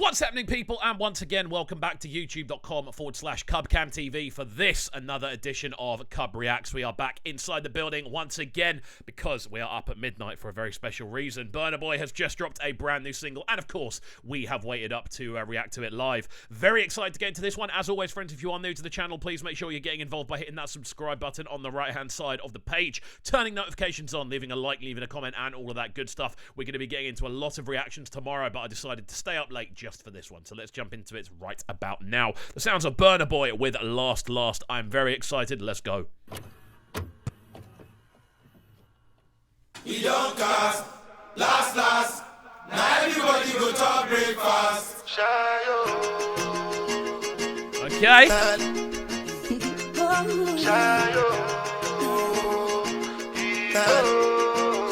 What's happening, people? And once again, welcome back to youtube.com/CubCamTV for this, another edition of CubReacts. We are back inside the building once again because we are up at midnight for a very special reason. Burna Boy has just dropped a brand new single, and of course, we have waited up to react to it live. Very excited to get into this one. As always, friends, if you are new to the channel, please make sure you're getting involved by hitting that subscribe button on the right-hand side of the page, turning notifications on, leaving a like, leaving a comment, and all of that good stuff. We're going to be getting into a lot of reactions tomorrow, but I decided to stay up late just for this one, so let's jump into it right about now. The sounds of Burna Boy with Last. I'm very excited. Let's go. We don't cast, last. Now everybody go to breakfast. Okay.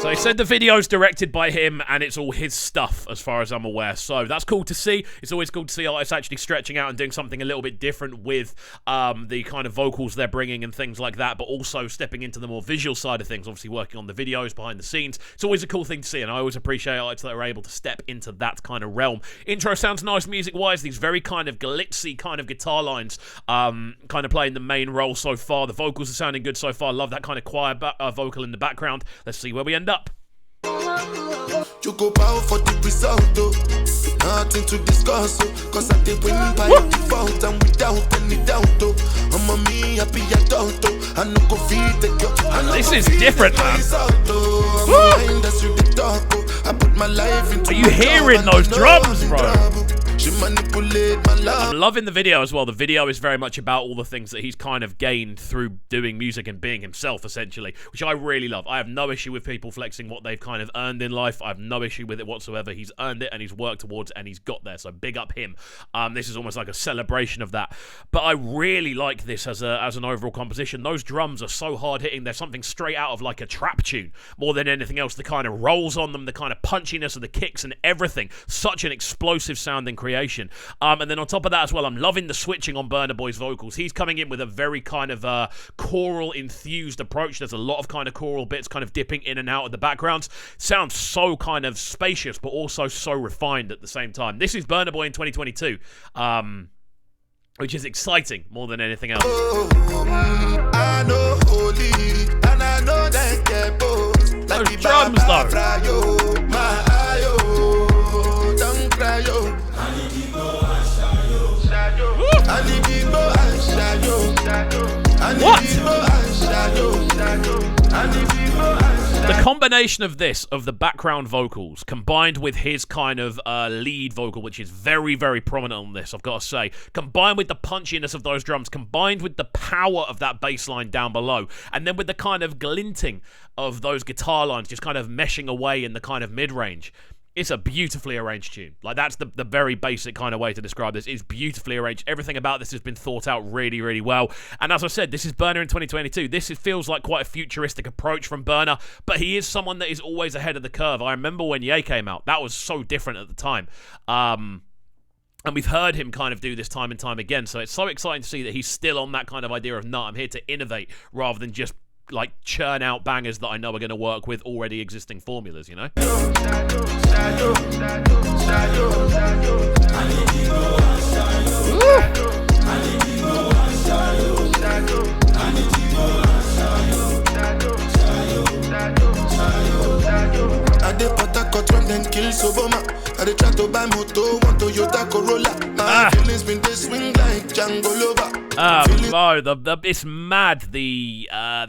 So he said the video's directed by him and it's all his stuff as far as I'm aware, so that's cool to see. It's always cool to see artists actually stretching out and doing something a little bit different with the kind of vocals they're bringing and things like that, but also stepping into the more visual side of things, obviously working on the videos behind the scenes. It's always a cool thing to see, and I always appreciate artists that are able to step into that kind of realm. Intro sounds nice music-wise. These very kind of glitzy kind of guitar lines kind of playing the main role so far. The vocals are sounding good so far. Love that kind of choir vocal in the background. Let's see where we end up. You go bow for the result, nothing to discuss, cause I did win by default and without any doubt, I'm a me happy adult, I no go feed the girl. This is different, man. Are you hearing those drums, bro? I'm loving the video as well. The video is very much about all the things that he's kind of gained through doing music and being himself, essentially, which I really love. I have no issue with people flexing what they've kind of earned in life. I have no issue with it whatsoever. He's earned it and he's worked towards it and he's got there, so big up him. This is almost like a celebration of that. But I really like this as an overall composition. Those drums are so hard-hitting. There's something straight out of like a trap tune more than anything else. The kind of rolls on them, the kind of punchiness of the kicks and everything. Such an explosive sounding creation. And then on top of that as well, I'm loving the switching on Burna Boy's vocals. He's coming in with a very kind of choral infused approach. There's a lot of kind of choral bits kind of dipping in and out of the backgrounds. Sounds so kind of spacious, but also so refined at the same time. This is Burna Boy in 2022, which is exciting more than anything else. I know holy, and I know that those drums though. Don't cry, yo. What? The combination of this, of the background vocals, combined with his kind of lead vocal, which is very, very prominent on this, I've got to say, combined with the punchiness of those drums, combined with the power of that bass line down below, and then with the kind of glinting of those guitar lines just kind of meshing away in the kind of mid-range. It's a beautifully arranged tune. Like, that's the very basic kind of way to describe this. It's beautifully arranged. Everything about this has been thought out really, really well. And as I said, this is Burna in 2022. This feels like quite a futuristic approach from Burna, but he is someone that is always ahead of the curve. I remember when Ye came out. That was so different at the time. And we've heard him kind of do this time and time again. So it's so exciting to see that he's still on that kind of idea of, nah, I'm here to innovate rather than just like churn out bangers that I know are going to work with already existing formulas, you know? It's mad, the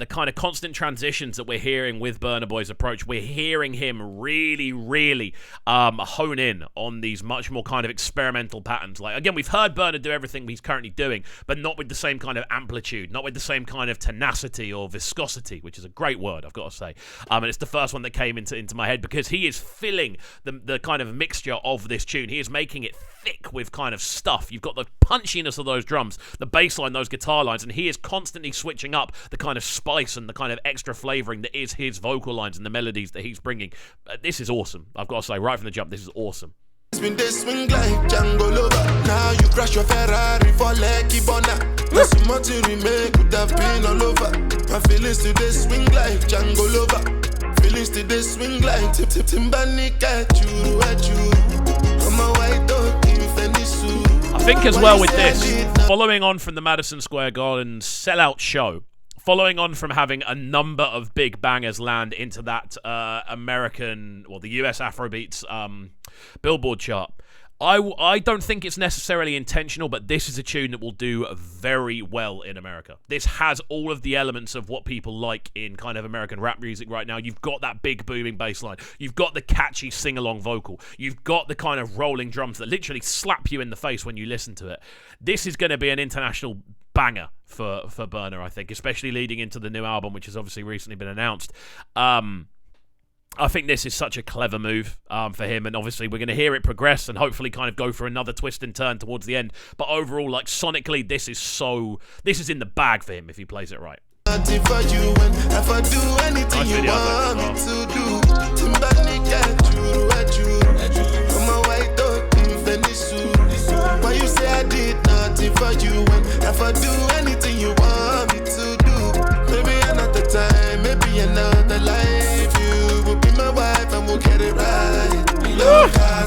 kind of constant transitions that we're hearing with Burna Boy's approach. We're hearing him really hone in on these much more kind of experimental patterns. Like, again, we've heard Burna do everything he's currently doing, but not with the same kind of amplitude, not with the same kind of tenacity or viscosity, which is a great word, I've got to say. And it's the first one that came into my head because he is filling the kind of mixture of this tune. He is making it thick with kind of stuff. You've got the punchiness of those drums, the bass line, those guitar lines, and he is constantly switching up the kind of spice and the kind of extra flavoring that is his vocal lines and the melodies that he's bringing. This is awesome. I've got to say, right from the jump, this is awesome. Swing like Django Lover. Now you crash your Ferrari for Lucky Bona. That's so much remake could have been all over. My feelings today swing like Django Lover. Feelings today swing like Timbani at you. I'm a white dog in think as well with this, following on from the Madison Square Garden sellout show, following on from having a number of big bangers land into that the US Afrobeats Billboard chart, I don't think it's necessarily intentional, but this is a tune that will do very well in America. This has all of the elements of what people like in kind of American rap music right now. You've got that big booming bass line. You've got the catchy sing-along vocal. You've got the kind of rolling drums that literally slap you in the face when you listen to it. This is going to be an international banger for Burna, I think, especially leading into the new album, which has obviously recently been announced. I think this is such a clever move for him, and obviously we're going to hear it progress and hopefully kind of go for another twist and turn towards the end. But overall, like sonically, this is in the bag for him if he plays it right. Nice video Why you say I did nothing for you when if I do anything you want me to do? Maybe another time, maybe another life. You will be my wife and we'll get it right.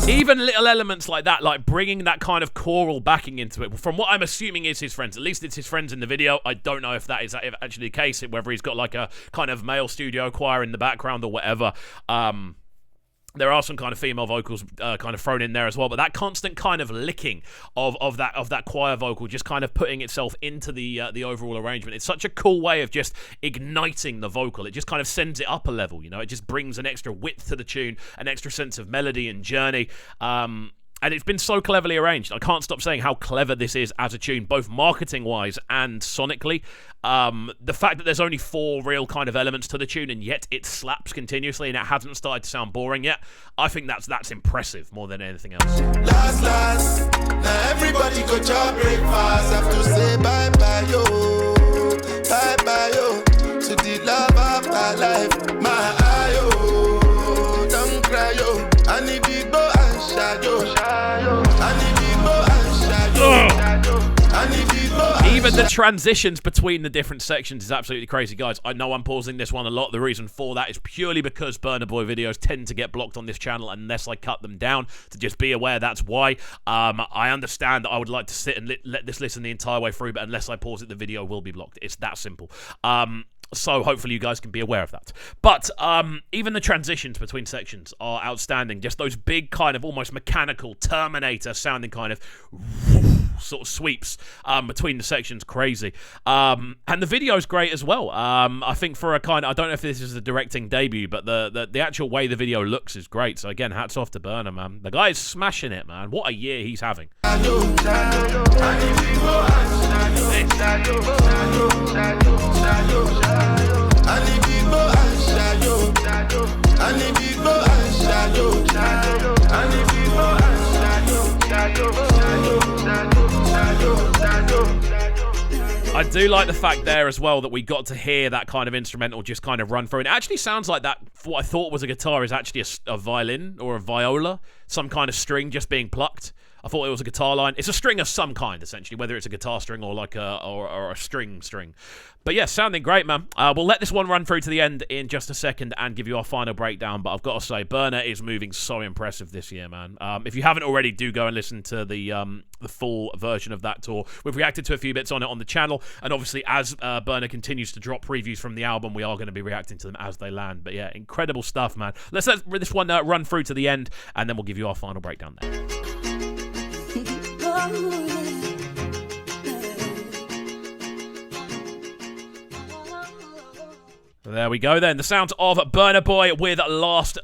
Even little elements like that, like bringing that kind of choral backing into it, from what I'm assuming is his friends. At least it's his friends in the video. I don't know if that is actually the case, whether he's got like a kind of male studio choir in the background or whatever. There are some kind of female vocals kind of thrown in there as well, but that constant kind of licking of that choir vocal just kind of putting itself into the overall arrangement. It's such a cool way of just igniting the vocal. It just kind of sends it up a level, you know. It just brings an extra width to the tune, an extra sense of melody and journey. And it's been so cleverly arranged. I can't stop saying how clever this is as a tune, both marketing-wise and sonically. The fact that there's only 4 real kind of elements to the tune, and yet it slaps continuously, and it hasn't started to sound boring yet. I think that's impressive more than anything else. Last, now everybody go to breakfast. Have to say bye-bye, yo. Bye-bye, yo. To the love of my life, my eye, yo. Don't cry, yo. I need to go and shadow. Even the transitions between the different sections is absolutely crazy, guys. I know I'm pausing this one a lot. The reason for that is purely because Burna Boy videos tend to get blocked on this channel unless I cut them down. So just be aware that's why. I understand that I would like to sit and let this listen the entire way through, but unless I pause it, the video will be blocked. It's that simple. So hopefully you guys can be aware of that. But even the transitions between sections are outstanding. Just those big kind of almost mechanical Terminator sounding kind of sort of sweeps between the sections, crazy. And the video's great as well. I think for a kind of, I don't know if this is a directing debut, but the actual way the video looks is great. So again, hats off to Burna, man. The guy is smashing it, man. What a year he's having. I do like the fact there as well that we got to hear that kind of instrumental just kind of run through. It actually sounds like that, what I thought was a guitar is actually a violin or a viola, some kind of string just being plucked. I thought it was a guitar line. It's a string of some kind, essentially, whether it's a guitar string or like a string. But yeah, sounding great, man. We'll let this one run through to the end in just a second and give you our final breakdown. But I've got to say, Burna is moving so impressive this year, man. If you haven't already, do go and listen to the full version of that tour. We've reacted to a few bits on it on the channel, and obviously as Burna continues to drop previews from the album, we are going to be reacting to them as they land. But yeah, incredible stuff, man. Let's let this one run through to the end, and then we'll give you our final breakdown there. There we go then. The sounds of Burna Boy with Last,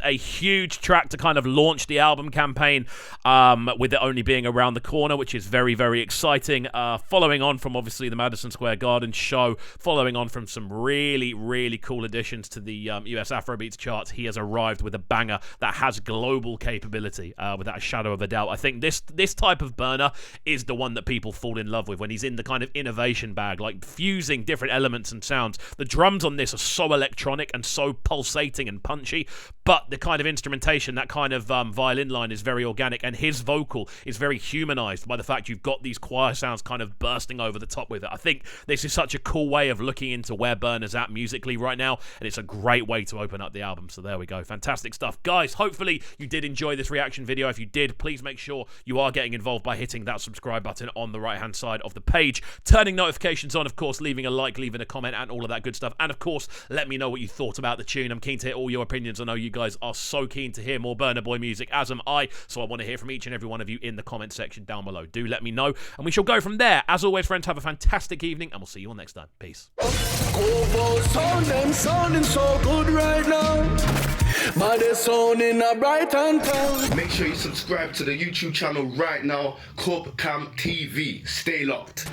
a huge track to kind of launch the album campaign, with it only being around the corner, which is very, very exciting. Following on from obviously the Madison Square Garden show, following on from some really, really cool additions to the US Afrobeats charts, he has arrived with a banger that has global capability, without a shadow of a doubt. I think this type of Burna is the one that people fall in love with when he's in the kind of innovation bag, like fusing different elements and sounds. The drums on this are so electronic and so pulsating and punchy, but the kind of instrumentation, that kind of violin line is very organic, and his vocal is very humanized by the fact you've got these choir sounds kind of bursting over the top with it. I think this is such a cool way of looking into where Burna's at musically right now, and it's a great way to open up the album. So there we go. Fantastic stuff. Guys, hopefully you did enjoy this reaction video. If you did, please make sure you are getting involved by hitting that subscribe button on the right-hand side of the page, turning notifications on, of course, leaving a like, leaving a comment, and all of that good stuff. And, of course, let me know what you thought about the tune. I'm keen to hear all your opinions. I know you guys are so keen to hear more Burna Boy music, as am I, so I want to hear from each and every one of you in the comment section down below. Do let me know, and we shall go from there. As always, friends, have a fantastic evening, and we'll see you all next time. Peace. Sounding so good right now. But they're sounding a bright and town. Make sure you subscribe to the YouTube channel right now, CubCamTV. Stay locked.